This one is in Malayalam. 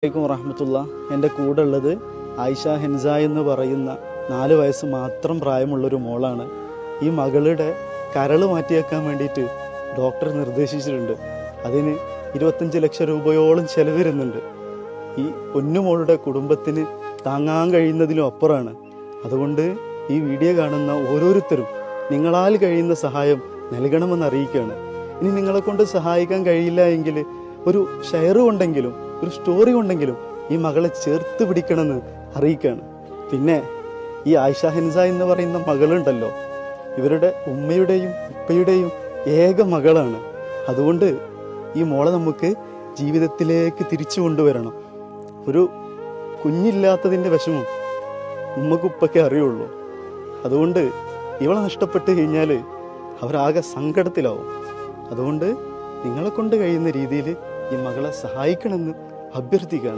അലൈക്കും വറഹ്മത്തുള്ള. എൻ്റെ കൂടെ ഉള്ളത് ആയിഷ ഹെൻസ എന്ന് പറയുന്ന 4 വയസ്സ് മാത്രം പ്രായമുള്ളൊരു മോളാണ്. ഈ മകളുടെ കരൾ മാറ്റിവെക്കാൻ വേണ്ടിയിട്ട് ഡോക്ടർ നിർദ്ദേശിച്ചിട്ടുണ്ട്. അതിന് 25 ലക്ഷം രൂപയോളം ചെലവ് വരുന്നുണ്ട്. ഈ പൊന്നുമോളുടെ കുടുംബത്തിന് താങ്ങാൻ കഴിയുന്നതിലും അപ്പുറമാണ്. അതുകൊണ്ട് ഈ വീഡിയോ കാണുന്ന ഓരോരുത്തരും നിങ്ങളാൽ കഴിയുന്ന സഹായം നൽകണമെന്ന് അറിയിക്കുകയാണ്. ഇനി നിങ്ങളെ കൊണ്ട് സഹായിക്കാൻ കഴിയില്ല എങ്കിൽ ഒരു ഷെയർ കൊണ്ടെങ്കിലും ഒരു സ്റ്റോറി കൊണ്ടെങ്കിലും ഈ മകളെ ചേർത്ത് പിടിക്കണമെന്ന് അറിയിക്കുകയാണ്. പിന്നെ ഈ ആയിഷ ഹെൻസ എന്ന് പറയുന്ന മകളുണ്ടല്ലോ, ഇവരുടെ ഉമ്മയുടെയും ഉപ്പയുടെയും ഏക മകളാണ്. അതുകൊണ്ട് ഈ മോളെ നമുക്ക് ജീവിതത്തിലേക്ക് തിരിച്ചു കൊണ്ടുവരണം. ഒരു കുഞ്ഞില്ലാത്തതിൻ്റെ വിഷമം ഉമ്മക്കുപ്പൊക്കെ അറിയുള്ളൂ. അതുകൊണ്ട് ഇവളെ നഷ്ടപ്പെട്ട് കഴിഞ്ഞാൽ അവരാകെ സങ്കടത്തിലാവും. അതുകൊണ്ട് നിങ്ങളെ കൊണ്ട് കഴിയുന്ന രീതിയിൽ ഈ മകളെ സഹായിക്കണമെന്ന് അഭ്യർത്ഥിക്കുകയാണ്.